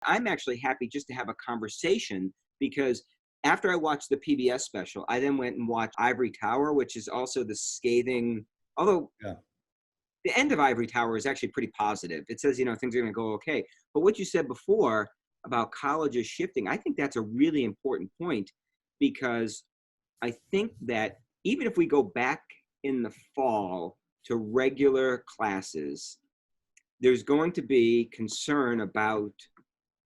I'm actually happy just to have a conversation because after I watched the PBS special, I then went and watched Ivory Tower, which is also the scathing, although Yeah. the end of Ivory Tower is actually pretty positive. It says, things are going to go okay. But what you said before about colleges shifting, I think that's a really important point because I think that even if we go back in the fall to regular classes, there's going to be concern about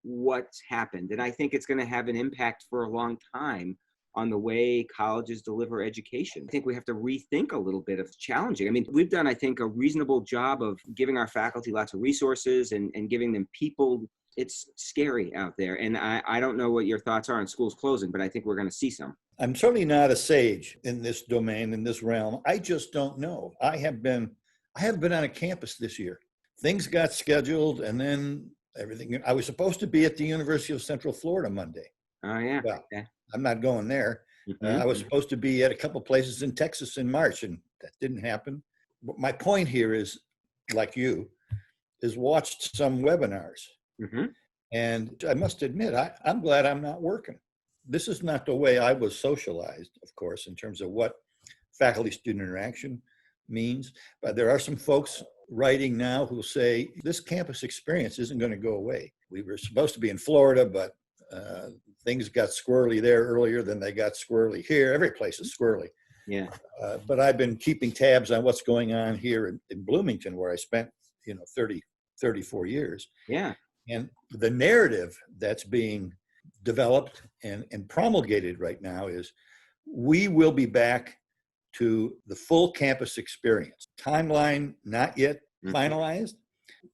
what's happened. And I think it's going to have an impact for a long time on the way colleges deliver education. I think we have to rethink a little bit of challenging. I mean, we've done, I think, a reasonable job of giving our faculty lots of resources and giving them people. It's scary out there. And I don't know what your thoughts are on schools closing, but I think we're going to see some. I'm certainly not a sage in this domain, in this realm. I just don't know. I haven't been on a campus this year. Things got scheduled and then everything. I was supposed to be at the University of Central Florida Monday. Oh, yeah. Well, Okay. I'm not going there. I was supposed to be at a couple places in Texas in March, and that didn't happen. But my point here is, like you, is watched some webinars. Mm-hmm. And I must admit, I'm glad I'm not working. This is not the way I was socialized, of course, in terms of what faculty-student interaction means. But there are some folks writing now who say this campus experience isn't going to go away. We were supposed to be in Florida, but things got squirrely there earlier than they got squirrely here. Every place is squirrely. Yeah. But I've been keeping tabs on what's going on here in Bloomington, where I spent 34 years. Yeah. And the narrative that's being developed and promulgated right now is we will be back to the full campus experience. Timeline not yet finalized.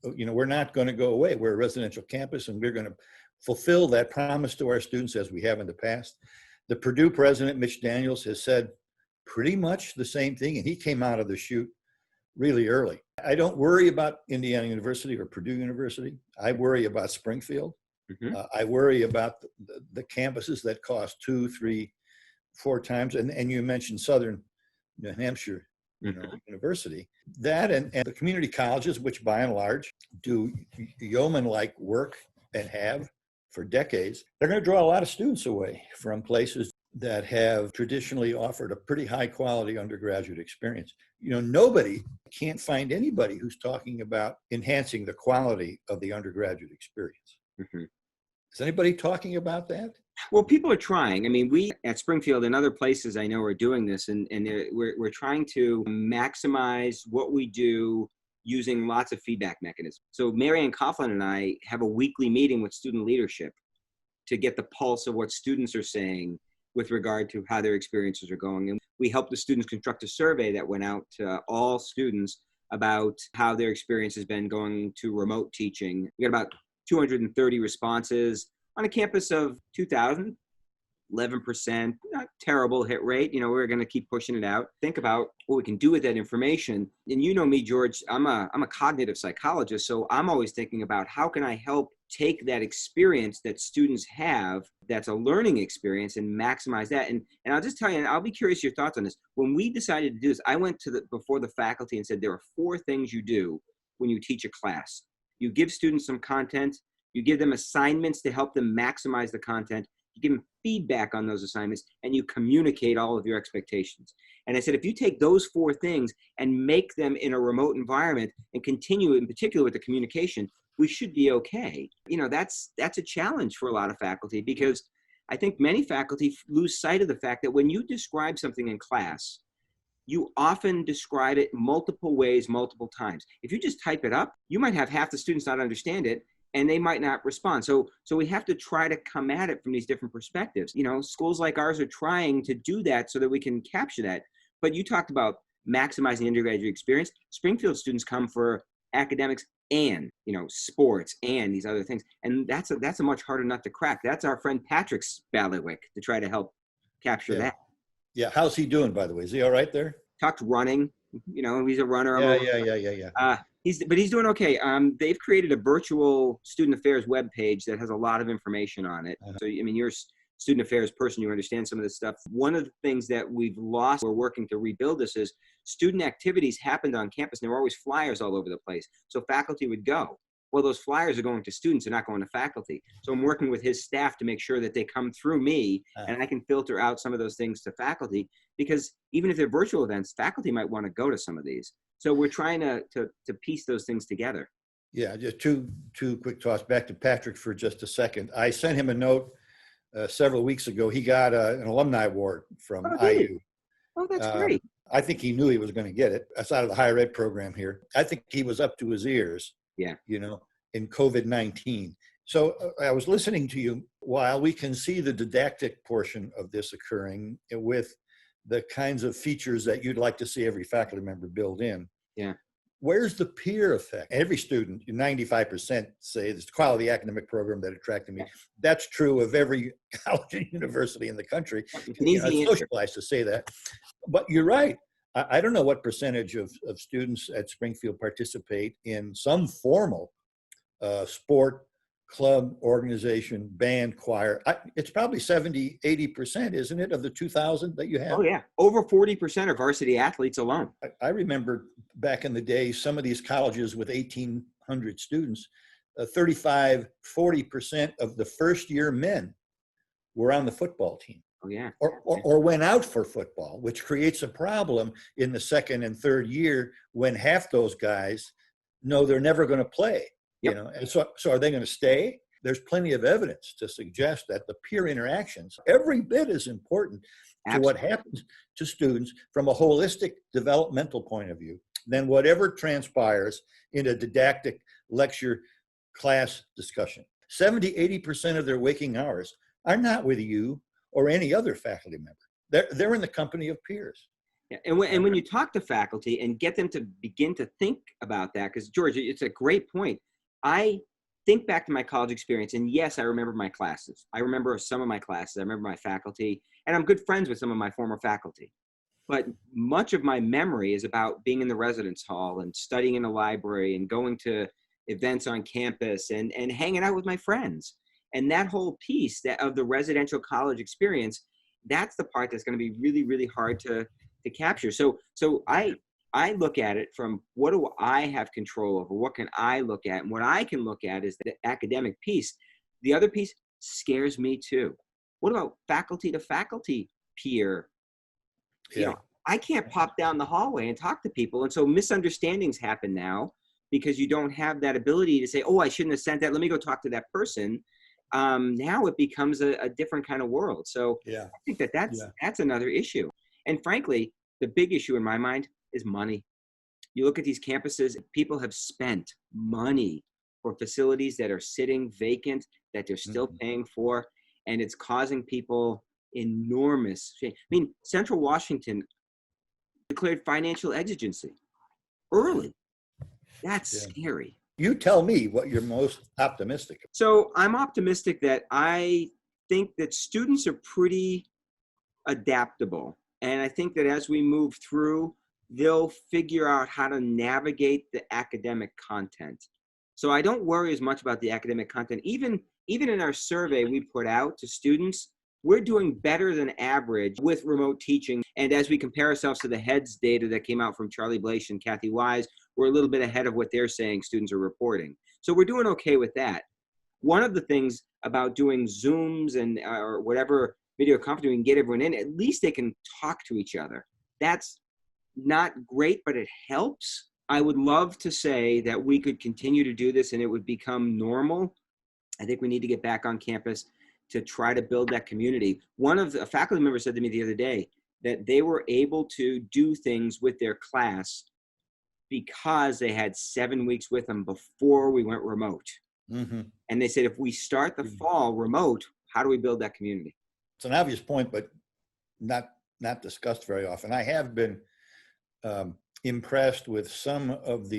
We're not going to go away. We're a residential campus, and we're going to fulfill that promise to our students as we have in the past. The Purdue president, Mitch Daniels, has said pretty much the same thing, and he came out of the chute really early. I don't worry about Indiana University or Purdue University. I worry about Springfield. I worry about the campuses that cost 2, 3, 4 times. And you mentioned Southern New Hampshire University. That and the community colleges, which by and large do yeoman-like work and have for decades, they're going to draw a lot of students away from places that have traditionally offered a pretty high quality undergraduate experience. Nobody can't find anybody who's talking about enhancing the quality of the undergraduate experience. Is anybody talking about that? Well, people are trying. I mean, we at Springfield and other places I know are doing this, and we're trying to maximize what we do using lots of feedback mechanisms. So Marianne Coughlin and I have a weekly meeting with student leadership to get the pulse of what students are saying with regard to how their experiences are going. And we helped the students construct a survey that went out to all students about how their experience has been going to remote teaching. We got about 230 responses on a campus of 2,000, 11%, not terrible hit rate. We're going to keep pushing it out. Think about what we can do with that information. And you know me, George, I'm a cognitive psychologist. So I'm always thinking about how can I help take that experience that students have, that's a learning experience, and maximize that. And I'll just tell you, and I'll be curious your thoughts on this. When we decided to do this, I went before the faculty and said, there are 4 things you do when you teach a class. You give students some content, you give them assignments to help them maximize the content, you give them feedback on those assignments, and you communicate all of your expectations. And I said, if you take those 4 things and make them in a remote environment and continue in particular with the communication, we should be okay. That's a challenge for a lot of faculty, because I think many faculty lose sight of the fact that when you describe something in class, you often describe it multiple ways, multiple times. If you just type it up, you might have half the students not understand it, and they might not respond. So we have to try to come at it from these different perspectives. Schools like ours are trying to do that so that we can capture that. But you talked about maximizing the undergraduate experience. Springfield students come for academics and sports and these other things, and that's a much harder nut to crack. That's our friend Patrick's bailiwick to try to help capture that. Yeah, how's he doing, by the way? Is he all right there? Talked running. He's a runner. Yeah. He's doing okay. They've created a virtual student affairs webpage that has a lot of information on it. So you're a student affairs person, you understand some of this stuff. One of the things that we've lost, we're working to rebuild this, is student activities happened on campus, and there were always flyers all over the place. So faculty would go. Well, those flyers are going to students, they're not going to faculty. So I'm working with his staff to make sure that they come through me, and I can filter out some of those things to faculty, because even if they're virtual events, faculty might want to go to some of these. So we're trying to piece those things together. Yeah, just two quick thoughts. Back to Patrick for just a second. I sent him a note several weeks ago. He got an alumni award from Oh, did he? IU. Oh, that's Um, great. I think he knew he was going to get it. That's out of the higher ed program here. I think he was up to his ears, Yeah. In COVID-19. So I was listening to you. While we can see the didactic portion of this occurring with the kinds of features that you'd like to see every faculty member build in, Yeah. where's the peer effect? Every student, 95% say it's the quality academic program that attracted me. That's true of every college and university in the country. It's an easy answer. Socialized to say that. But you're right. I don't know what percentage of students at Springfield participate in some formal sport, club, organization, band, choir. It's probably 70, 80%, isn't it, of the 2,000 that you have? Oh, yeah. Over 40% are varsity athletes alone. I remember back in the day, some of these colleges with 1,800 students, 35, 40% of the first year men were on the football team. Oh, yeah. Or went out for football, which creates a problem in the second and third year when half those guys know they're never going to play. Yep. And so are they going to stay? There's plenty of evidence to suggest that the peer interactions every bit as important to what happens to students from a holistic developmental point of view than whatever transpires in a didactic lecture class discussion. 70, 80% of their waking hours are not with you or any other faculty member. They're in the company of peers. Yeah. And when you talk to faculty and get them to begin to think about that, because George, it's a great point. I think back to my college experience, and yes, I remember my classes. I remember some of my classes. I remember my faculty, and I'm good friends with some of my former faculty. But much of my memory is about being in the residence hall and studying in a library and going to events on campus and hanging out with my friends. And that whole piece of the residential college experience, that's the part that's going to be really, really hard to capture. So I look at it from, what do I have control over? What can I look at? And what I can look at is the academic piece. The other piece scares me too. What about faculty to faculty peer? Yeah. I can't pop down the hallway and talk to people. And so misunderstandings happen now because you don't have that ability to say, oh, I shouldn't have sent that. Let me go talk to that person. Now it becomes a different kind of world. So I think that's another issue. And frankly, the big issue in my mind is money. You look at these campuses, people have spent money for facilities that are sitting vacant, that they're still paying for, and it's causing people enormous shame. I mean, Central Washington declared financial exigency early. That's scary. You tell me what you're most optimistic about. So I'm optimistic that I think that students are pretty adaptable. And I think that as we move through, they'll figure out how to navigate the academic content. So I don't worry as much about the academic content. Even in our survey we put out to students, we're doing better than average with remote teaching. And as we compare ourselves to the HEADS data that came out from Charlie Blaish and Kathy Wise, we're a little bit ahead of what they're saying students are reporting. So we're doing okay with that. One of the things about doing Zooms and or whatever video conferencing, we can get everyone in, at least they can talk to each other. That's not great, but it helps. I would love to say that we could continue to do this and it would become normal. I think we need to get back on campus to try to build that community. One of the faculty members said to me the other day that they were able to do things with their class because they had 7 weeks with them before we went remote. Mm-hmm. And they said, if we start the fall remote, how do we build that community? It's an obvious point, but not discussed very often. I have been impressed with some of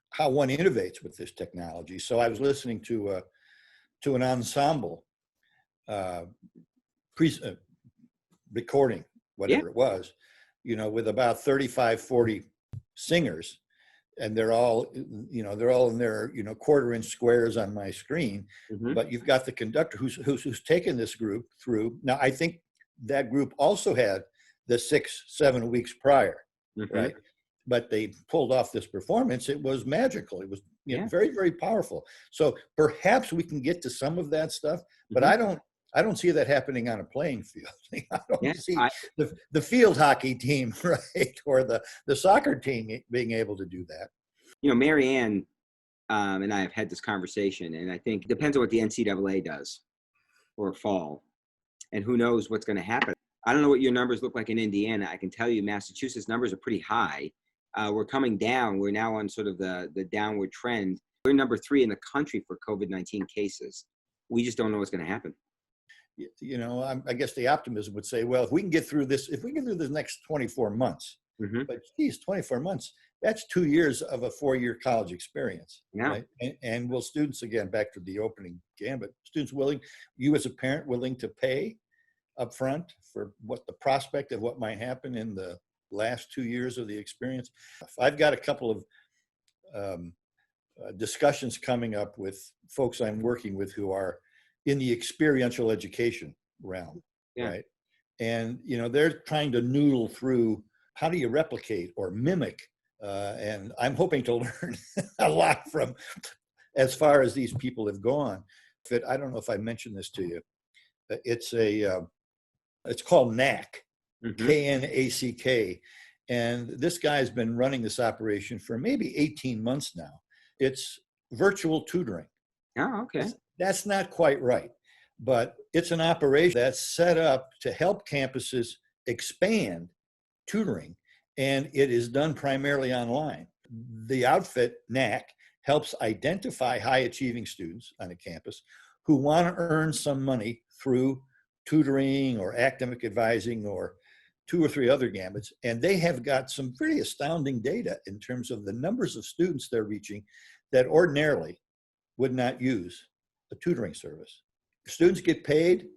how one innovates with this technology. So I was listening to an ensemble recording, whatever it was, with about 35, 40 singers, and they're all in their quarter-inch squares on my screen. Mm-hmm. But you've got the conductor who's taken this group through. Now I think that group also had the 6-7 weeks prior, mm-hmm. right? but they pulled off this performance. It was magical. It was Yeah. very, very powerful. So perhaps we can get to some of that stuff, but Mhm. I don't see that happening on a playing field. I Yeah. don't see the field hockey team, right, or the soccer team being able to do that. Mary Ann and I have had this conversation, and I think it depends on what the NCAA does or fall, and who knows what's going to happen. I don't know what your numbers look like in Indiana. I can tell you Massachusetts numbers are pretty high. We're coming down. We're now on sort of the downward trend. We're number 3 in the country for COVID-19 cases. We just don't know what's going to happen. I guess the optimism would say, well, if we can get through this, next 24 months, Mm-hmm. but geez, 24 months, that's 2 years of a 4-year college experience, Yeah. right? And will students, again, back to the opening gambit, students you as a parent willing to pay up front for what the prospect of what might happen in the last 2 years of the experience? I've got a couple of discussions coming up with folks I'm working with who are in the experiential education realm, Yeah. right? And they're trying to noodle through how do you replicate or mimic, and I'm hoping to learn a lot from as far as these people have gone. I don't know if I mentioned this to you. It's called NACK, Mm-hmm. KNACK, and this guy's been running this operation for maybe 18 months now. It's virtual tutoring. Oh, okay. That's not quite right, but it's an operation that's set up to help campuses expand tutoring, and it is done primarily online. The outfit, NAC, helps identify high achieving students on a campus who want to earn some money through tutoring or academic advising or 2 or 3 other gambits. And they have got some pretty astounding data in terms of the numbers of students they're reaching that ordinarily would not use a tutoring service. Students get paid,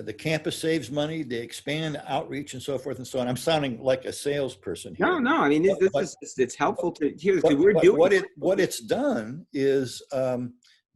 the campus saves money, they expand outreach and so forth and so on. I'm sounding like a salesperson here. No. I mean, it's helpful to hear this because we're But doing what it's done is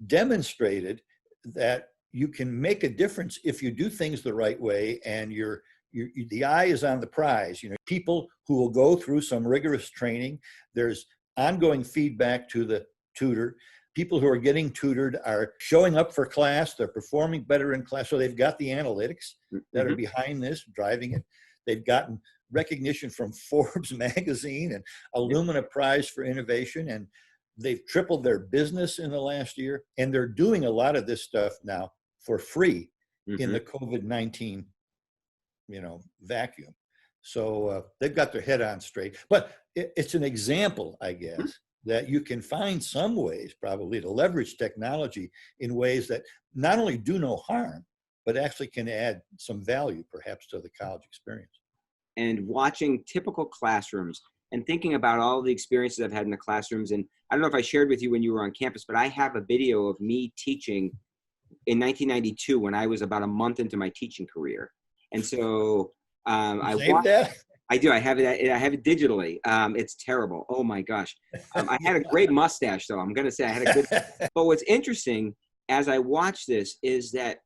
demonstrated that you can make a difference if you do things the right way, and the eye is on the prize. People who will go through some rigorous training. There's ongoing feedback to the tutor. People who are getting tutored are showing up for class. They're performing better in class. So they've got the analytics that are behind this, driving it. They've gotten recognition from Forbes magazine and Illumina Prize for Innovation, and they've tripled their business in the last year. And they're doing a lot of this stuff now for free in the COVID-19, vacuum. So they've got their head on straight. But it's an example, I guess, that you can find some ways probably to leverage technology in ways that not only do no harm, but actually can add some value perhaps to the college experience. And watching typical classrooms and thinking about all the experiences I've had in the classrooms. And I don't know if I shared with you when you were on campus, but I have a video of me teaching in 1992 when I was about a month into my teaching career. And so I saved that? I do. I have it. I have it digitally. It's terrible. Oh my gosh. I had a great mustache, though. I'm gonna say I had a good. But what's interesting as I watch this is that,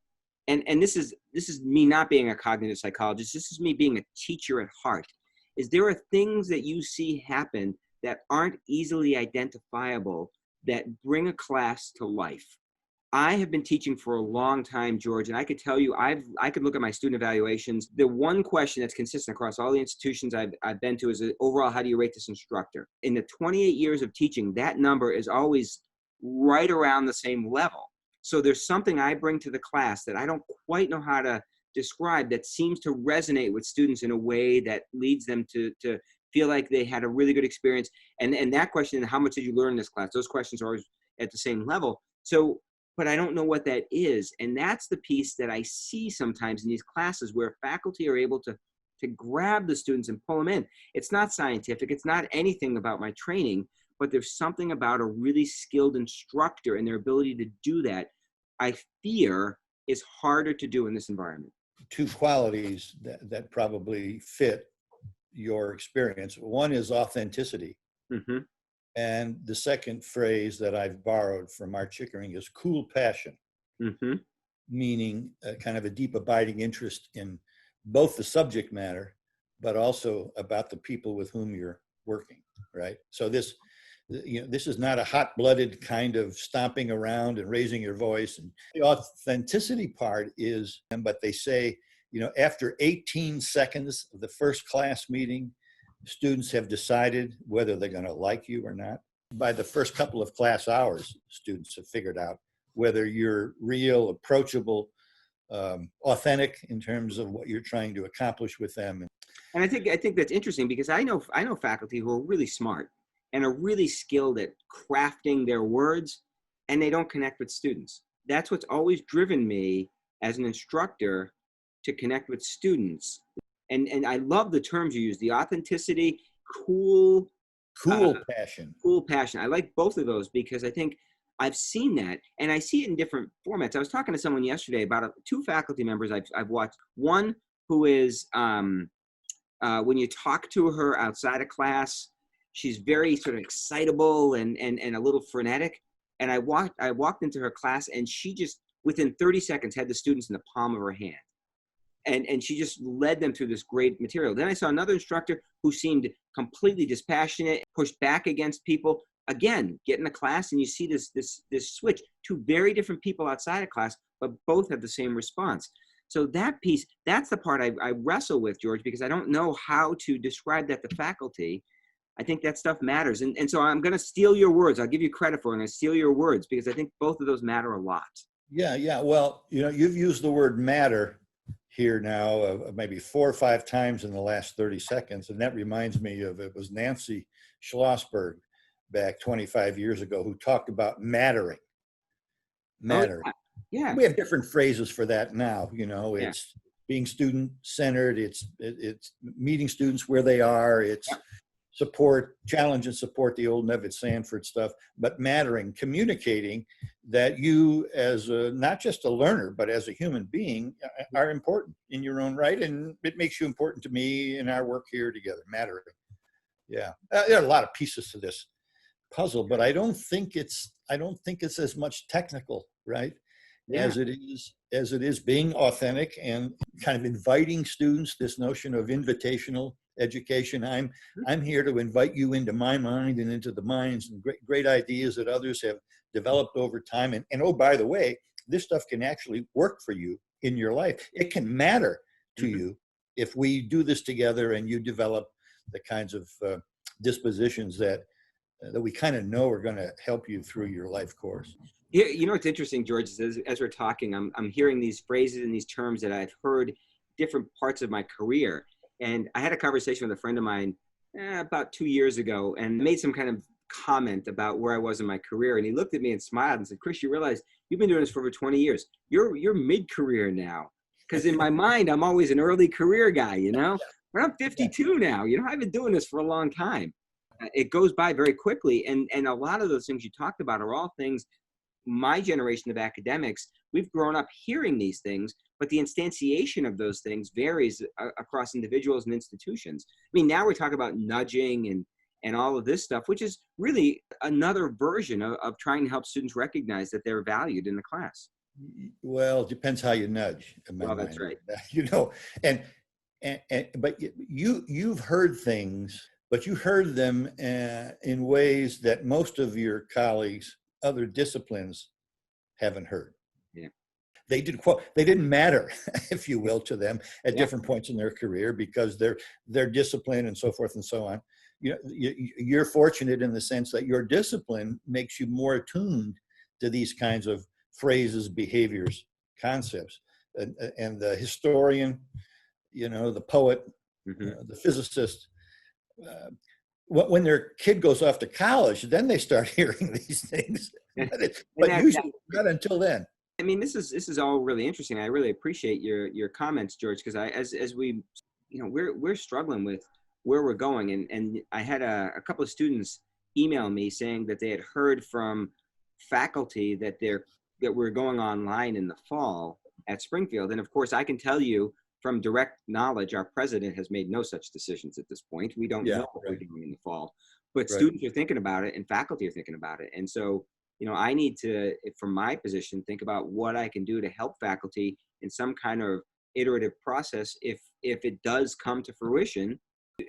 and this is me not being a cognitive psychologist. This is me being a teacher at heart. Is there are things that you see happen that aren't easily identifiable that bring a class to life. I have been teaching for a long time, George, and I could tell you, I could look at my student evaluations. The one question that's consistent across all the institutions I've been to is overall, how do you rate this instructor? In the 28 years of teaching, that number is always right around the same level. So there's something I bring to the class that I don't quite know how to describe that seems to resonate with students in a way that leads them to feel like they had a really good experience. And that question, how much did you learn in this class? Those questions are always at the same level. So, but I don't know what that is. And that's the piece that I see sometimes in these classes where faculty are able to grab the students and pull them in. It's not scientific. It's not anything about my training, but there's something about a really skilled instructor and their ability to do that, I fear is harder to do in this environment. 2 qualities that probably fit your experience. One is authenticity. Mm-hmm. And the second phrase that I've borrowed from Art Chickering is cool passion, meaning kind of a deep abiding interest in both the subject matter, but also about the people with whom you're working, right? So this, this is not a hot-blooded kind of stomping around and raising your voice. And the authenticity part is, but they say, after 18 seconds of the first class meeting, students have decided whether they're going to like you or not. By the first couple of class hours, students have figured out whether you're real, approachable, authentic in terms of what you're trying to accomplish with them. And I think that's interesting because I know faculty who are really smart and are really skilled at crafting their words, and they don't connect with students. That's what's always driven me as an instructor to connect with students. And I love the terms you use, the authenticity, cool Passion. Cool passion. I like both of those because I think I've seen that, and I see it in different formats. I was talking to someone yesterday about two faculty members I've watched. One who is, when you talk to her outside of class, she's very sort of excitable and a little frenetic. And I walked into her class, and she just, within 30 seconds, had the students in the palm of her hand. And she just led them through this great material. Then I saw another instructor who seemed completely dispassionate, pushed back against people. Again, get in a class and you see this switch. Two very different people outside of class, but both have the same response. So that piece, that's the part I wrestle with, George, because I don't know how to describe that to faculty. I think that stuff matters. And so I'm going to steal your words. I'll give you credit for it. I'm going to steal your words because I think both of those matter a lot. Yeah. Well, you've used the word matter here now maybe 4 or 5 times in the last 30 seconds. And that reminds me of, it was Nancy Schlossberg back 25 years ago who talked about mattering. Matter. Oh, yeah. We have different phrases for that now. It's being student-centered. It's meeting students where they are. It's support, challenge and support, the old Nevitt Sanford stuff, but mattering, communicating that you as not just a learner, but as a human being are important in your own right. And it makes you important to me in our work here together, mattering. Yeah. There are a lot of pieces to this puzzle, but I don't think it's as much technical, right? Yeah. As it is being authentic and kind of inviting students, this notion of invitational education. I'm here to invite you into my mind and into the minds and great ideas that others have developed over time. And oh, by the way, this stuff can actually work for you in your life. It can matter to you if we do this together and you develop the kinds of dispositions that we kind of know are going to help you through your life course. Yeah, what's interesting, George, is as we're talking, I'm hearing these phrases and these terms that I've heard different parts of my career. And I had a conversation with a friend of mine about 2 years ago and made some kind of comment about where I was in my career. And he looked at me and smiled and said, "Chris, you realize you've been doing this for over 20 years. You're mid-career now." Because in my mind, I'm always an early career guy, But I'm 52 now. I've been doing this for a long time. It goes by very quickly. And a lot of those things you talked about are all things my generation of academics, we've grown up hearing these things, but the instantiation of those things varies across individuals and institutions. I mean, now we talk about nudging and all of this stuff, which is really another version of trying to help students recognize that they're valued in the class. Well, it depends how you nudge. Well, that's right. But you've heard things, but you heard them in ways that most of your colleagues, other disciplines, haven't heard. Yeah. They didn't matter, if you will, to them at different points in their career because their discipline and so forth and so on. You're fortunate in the sense that your discipline makes you more attuned to these kinds of phrases, behaviors, concepts. And the historian, the poet, the physicist, when their kid goes off to college, then they start hearing these things. But usually not until then. I mean, this is all really interesting. I really appreciate your comments, George, because as we, we're struggling with where we're going, and I had a couple of students email me saying that they had heard from faculty that we're going online in the fall at Springfield, and of course, I can tell you from direct knowledge, our president has made no such decisions at this point. We don't know what we're doing in the fall, but students are thinking about it and faculty are thinking about it. And so, I need to, from my position, think about what I can do to help faculty in some kind of iterative process if it does come to fruition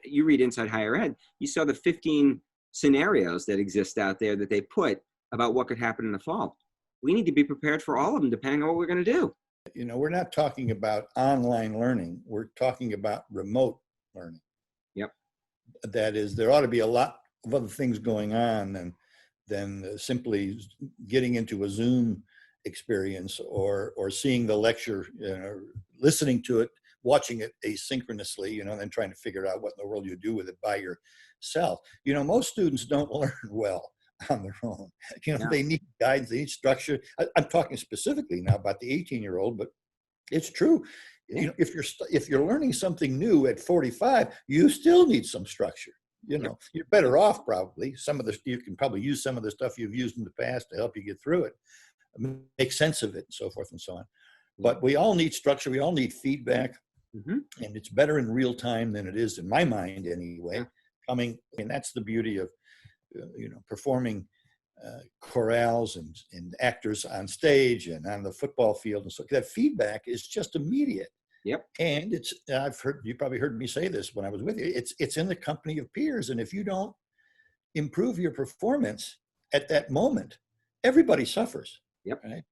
You read Inside Higher Ed, you saw the 15 scenarios that exist out there that they put about what could happen in the fall. We need to be prepared for all of them, depending on what we're going to do. You know, we're not talking about online learning. We're talking about remote learning. Yep. That is, there ought to be a lot of other things going on than simply getting into a Zoom experience or seeing the lecture, listening to it, watching it asynchronously, and then trying to figure out what in the world you do with it by yourself. Most students don't learn well on their own. Yeah. They need guidance, they need structure. I'm talking specifically now about the 18-year-old, but it's true. Yeah. If you're learning something new at 45, you still need some structure. You're better off probably. You can probably use some of the stuff you've used in the past to help you get through it, make sense of it, and so forth and so on. But we all need structure. We all need feedback, and it's better in real time than it is, in my mind anyway. And that's the beauty of performing chorales and actors on stage and on the football field, and so that feedback is just immediate. Yep. And you probably heard me say this when I was with you. It's in the company of peers, and if you don't improve your performance at that moment, everybody suffers. Yep. Right.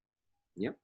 Yep.